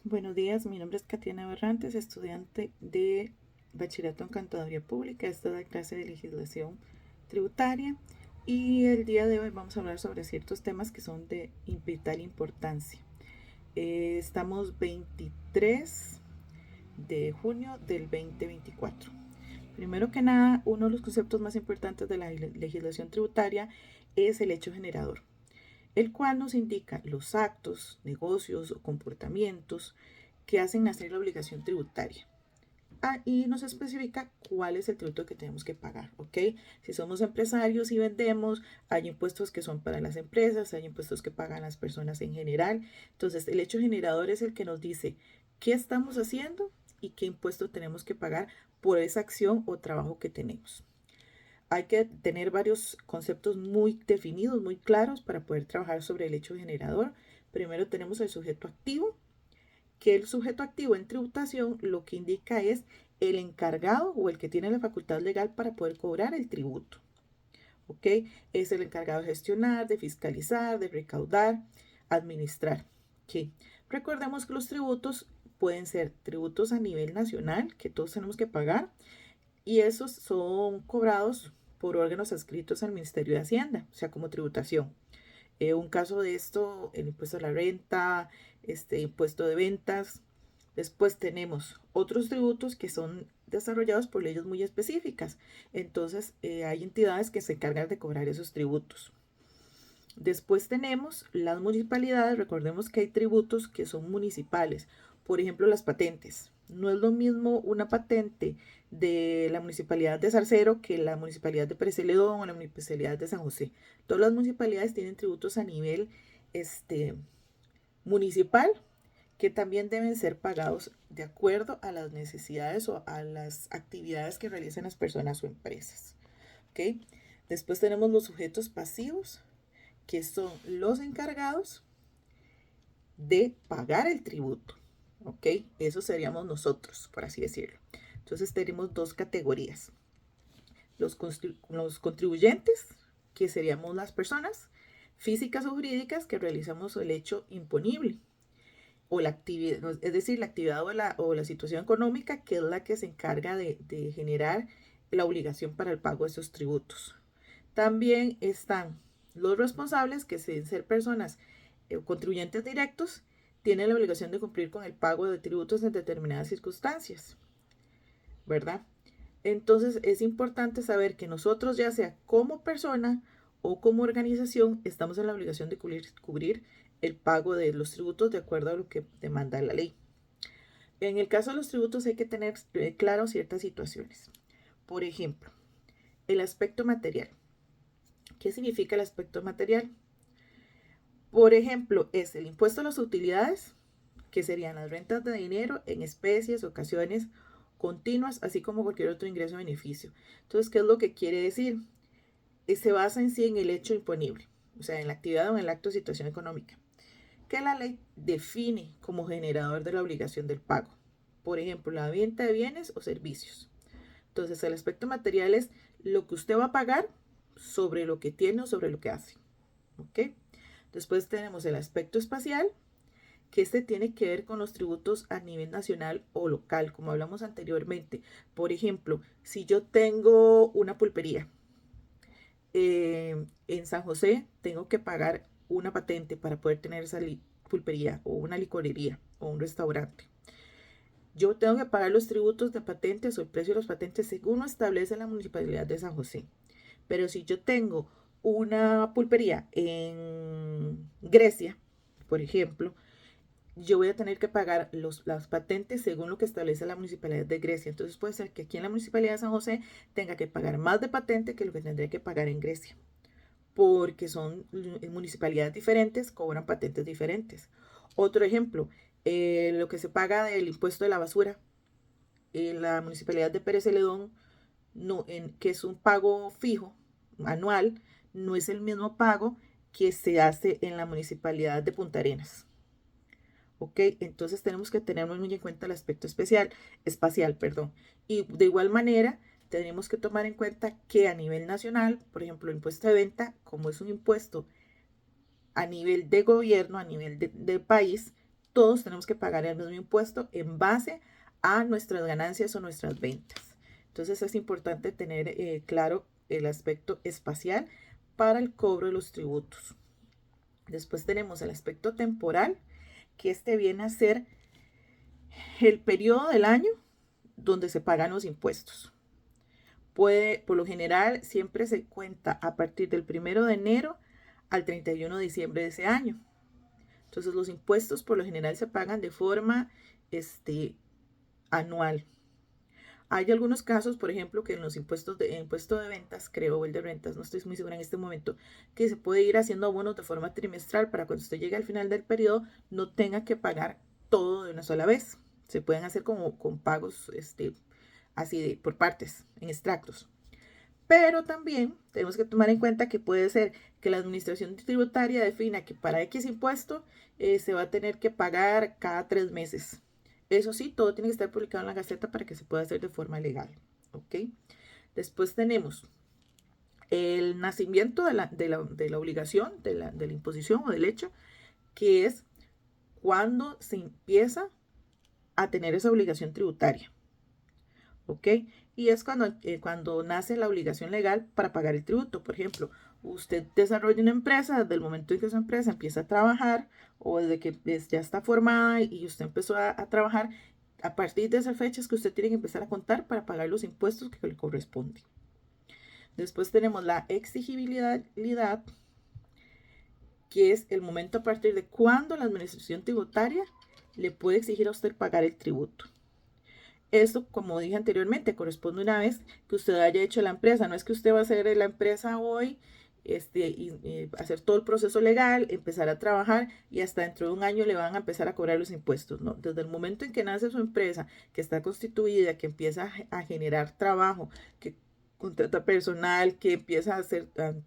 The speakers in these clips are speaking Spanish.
Buenos días, mi nombre es Katiana Barrantes, estudiante de Bachillerato en Contaduría Pública. Esta es la clase de legislación tributaria y el día de hoy vamos a hablar sobre ciertos temas que son de vital importancia. Estamos 23 de junio del 2024. Primero que nada, uno de los conceptos más importantes de la legislación tributaria es el hecho generador, el cual nos indica los actos, negocios o comportamientos que hacen nacer la obligación tributaria. Y nos especifica cuál es el tributo que tenemos que pagar, ¿ok? Si somos empresarios y vendemos, hay impuestos que son para las empresas, hay impuestos que pagan las personas en general. Entonces, el hecho generador es el que nos dice qué estamos haciendo y qué impuesto tenemos que pagar por esa acción o trabajo que tenemos. Hay que tener varios conceptos muy definidos, muy claros para poder trabajar sobre el hecho generador. Primero tenemos el sujeto activo, que el sujeto activo en tributación lo que indica es el encargado o el que tiene la facultad legal para poder cobrar el tributo. ¿Ok? Es el encargado de gestionar, de fiscalizar, de recaudar, administrar. ¿Ok? Recordemos que los tributos pueden ser tributos a nivel nacional, que todos tenemos que pagar, y esos son cobrados por órganos adscritos al Ministerio de Hacienda, o sea, como tributación. Un caso de esto, el impuesto a la renta, impuesto de ventas. Después tenemos otros tributos que son desarrollados por leyes muy específicas. Entonces, hay entidades que se encargan de cobrar esos tributos. Después tenemos las municipalidades. Recordemos que hay tributos que son municipales. Por ejemplo, las patentes. No es lo mismo una patente de la municipalidad de Zarcero que la municipalidad de Pérez Celedón o la municipalidad de San José. Todas las municipalidades tienen tributos a nivel municipal que también deben ser pagados de acuerdo a las necesidades o a las actividades que realizan las personas o empresas. ¿Okay? Después tenemos los sujetos pasivos, que son los encargados de pagar el tributo. ¿Ok? Eso seríamos nosotros, por así decirlo. Entonces tenemos dos categorías. Los contribuyentes, que seríamos las personas físicas o jurídicas que realizamos el hecho imponible, o la actividad, es decir, la actividad o la situación económica, que es la que se encarga de generar la obligación para el pago de esos tributos. También están los responsables, que deben ser personas contribuyentes directos, tienen la obligación de cumplir con el pago de tributos en determinadas circunstancias, ¿verdad? Entonces es importante saber que nosotros, ya sea como persona o como organización, estamos en la obligación de cubrir el pago de los tributos de acuerdo a lo que demanda la ley. En el caso de los tributos hay que tener claro ciertas situaciones. Por ejemplo, el aspecto material. ¿Qué significa el aspecto material? Por ejemplo, es el impuesto a las utilidades, que serían las rentas de dinero en especies, ocasiones continuas, así como cualquier otro ingreso o beneficio. Entonces, ¿qué es lo que quiere decir? Se basa en sí en el hecho imponible, o sea, en la actividad o en el acto de situación económica, que la ley define como generador de la obligación del pago. Por ejemplo, la venta de bienes o servicios. Entonces, el aspecto material es lo que usted va a pagar sobre lo que tiene o sobre lo que hace. ¿Ok? Después tenemos el aspecto espacial, que tiene que ver con los tributos a nivel nacional o local, como hablamos anteriormente. Por ejemplo, si yo tengo una pulpería en San José, tengo que pagar una patente para poder tener esa pulpería o una licorería o un restaurante. Yo tengo que pagar los tributos de patentes o el precio de los patentes según lo establece la municipalidad de San José. Pero si yo tengo una pulpería en Grecia, por ejemplo, yo voy a tener que pagar las patentes según lo que establece la municipalidad de Grecia. Entonces puede ser que aquí en la municipalidad de San José tenga que pagar más de patente que lo que tendría que pagar en Grecia, porque son municipalidades diferentes, cobran patentes diferentes. Otro ejemplo, lo que se paga del impuesto de la basura en la municipalidad de Pérez Celedón, no, que es un pago fijo, anual, no es el mismo pago que se hace en la municipalidad de Punta Arenas. ¿Ok? Entonces tenemos que tener muy en cuenta el aspecto espacial, perdón. Y de igual manera, tenemos que tomar en cuenta que a nivel nacional, por ejemplo, el impuesto de venta, como es un impuesto a nivel de gobierno, a nivel de país, todos tenemos que pagar el mismo impuesto en base a nuestras ganancias o nuestras ventas. Entonces es importante tener claro el aspecto espacial para el cobro de los tributos. Después tenemos el aspecto temporal, que este viene a ser el periodo del año donde se pagan los impuestos. Por lo general, siempre se cuenta a partir del 1 de enero al 31 de diciembre de ese año. Entonces, los impuestos por lo general se pagan de forma anual. Hay algunos casos, por ejemplo, que en los impuesto de ventas, creo, o el de rentas, no estoy muy segura en este momento, que se puede ir haciendo abonos de forma trimestral para cuando usted llegue al final del periodo no tenga que pagar todo de una sola vez. Se pueden hacer como con pagos así por partes, en extractos. Pero también tenemos que tomar en cuenta que puede ser que la administración tributaria defina que para X impuesto se va a tener que pagar cada 3 meses. Eso sí, todo tiene que estar publicado en la Gaceta para que se pueda hacer de forma legal. ¿Ok? Después tenemos el nacimiento de la obligación, de la imposición o del hecho, que es cuando se empieza a tener esa obligación tributaria. ¿Ok? Y es cuando nace la obligación legal para pagar el tributo. Por ejemplo, usted desarrolla una empresa desde el momento en que su empresa empieza a trabajar o desde que ya está formada y usted empezó a trabajar, a partir de esa fecha es que usted tiene que empezar a contar para pagar los impuestos que le corresponden. Después tenemos la exigibilidad, que es el momento a partir de cuando la administración tributaria le puede exigir a usted pagar el tributo. Esto, como dije anteriormente, corresponde una vez que usted haya hecho la empresa. No es que usted va a hacer la empresa hoy y hacer todo el proceso legal, empezar a trabajar y hasta dentro de un año le van a empezar a cobrar los impuestos. No, desde el momento en que nace su empresa, que está constituida, que empieza a generar trabajo, que contrata personal, que empieza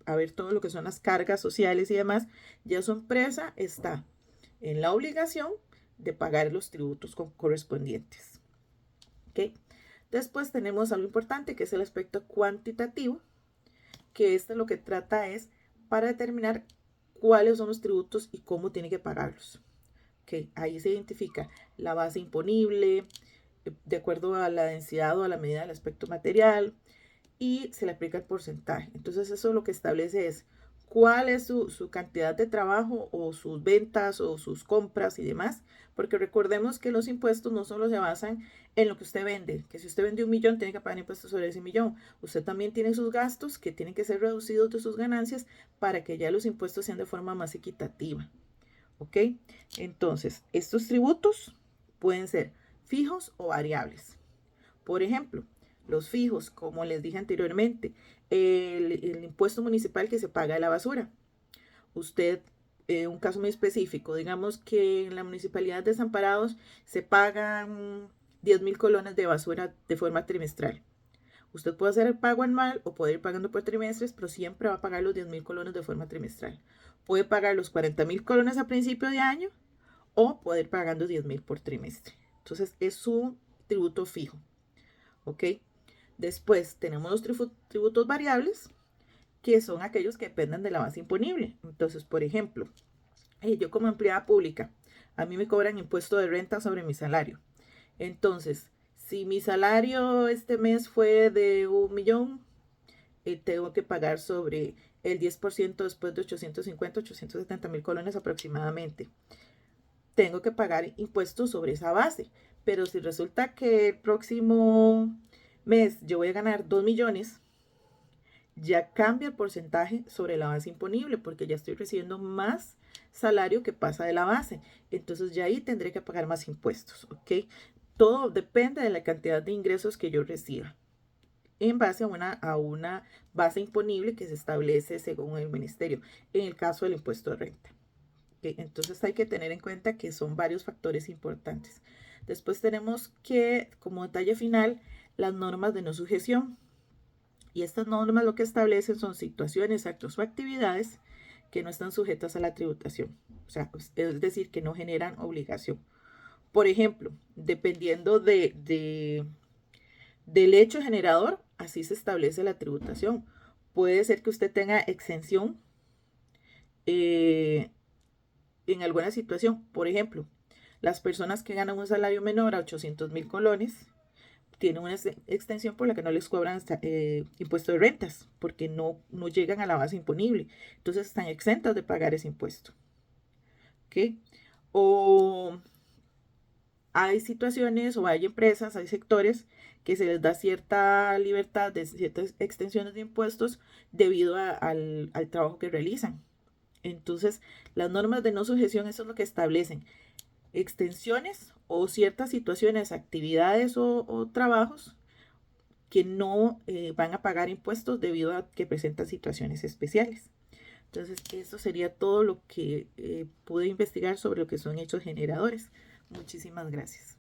a ver todo lo que son las cargas sociales y demás, ya su empresa está en la obligación de pagar los tributos correspondientes. ¿Okay? Después tenemos algo importante que es el aspecto cuantitativo, que lo que trata es para determinar cuáles son los tributos y cómo tiene que pagarlos. ¿Okay? Ahí se identifica la base imponible de acuerdo a la densidad o a la medida del aspecto material y se le aplica el porcentaje. Entonces eso lo que establece es cuál es su cantidad de trabajo o sus ventas o sus compras y demás, porque recordemos que los impuestos no solo se basan en lo que usted vende, que si usted vende 1 millón tiene que pagar impuestos sobre ese millón, usted también tiene sus gastos que tienen que ser reducidos de sus ganancias para que ya los impuestos sean de forma más equitativa. ¿Ok? Entonces, estos tributos pueden ser fijos o variables. Por ejemplo, los fijos, como les dije anteriormente, el impuesto municipal que se paga de la basura. Usted, un caso muy específico, digamos que en la municipalidad de Desamparados se pagan 10,000 colones de basura de forma trimestral. Usted puede hacer el pago anual o puede ir pagando por trimestres, pero siempre va a pagar los 10,000 colones de forma trimestral. Puede pagar los 40,000 colones a principio de año o puede ir pagando 10,000 por trimestre. Entonces es su tributo fijo. ¿Ok? Después tenemos los tributos variables, que son aquellos que dependen de la base imponible. Entonces, por ejemplo, yo como empleada pública, a mí me cobran impuesto de renta sobre mi salario. Entonces, si mi salario este mes fue de 1 millón, tengo que pagar sobre el 10% después de 850, 870 mil colones aproximadamente. Tengo que pagar impuestos sobre esa base. Pero si resulta que el próximo mes yo voy a ganar 2 millones, ya cambia el porcentaje sobre la base imponible porque ya estoy recibiendo más salario que pasa de la base. Entonces ya ahí tendré que pagar más impuestos, ¿ok? Todo depende de la cantidad de ingresos que yo reciba en base a una base imponible que se establece según el ministerio, en el caso del impuesto de renta. ¿Okay? Entonces hay que tener en cuenta que son varios factores importantes. Después tenemos que, como detalle final, las normas de no sujeción. Y estas normas lo que establecen son situaciones, actos o actividades que no están sujetas a la tributación. O sea, es decir, que no generan obligación. Por ejemplo, dependiendo del hecho generador, así se establece la tributación. Puede ser que usted tenga exención en alguna situación. Por ejemplo, Las personas que ganan un salario menor a 800.000 colones tienen una extensión por la que no les cobran impuesto de rentas, porque no llegan a la base imponible. Entonces están exentas de pagar ese impuesto. ¿Ok? O hay situaciones o hay empresas, hay sectores que se les da cierta libertad de ciertas extensiones de impuestos debido al trabajo que realizan. Entonces, las normas de no sujeción, eso es lo que establecen. Extensiones o ciertas situaciones, actividades o trabajos que no van a pagar impuestos debido a que presentan situaciones especiales. Entonces, eso sería todo lo que pude investigar sobre lo que son hechos generadores. Muchísimas gracias.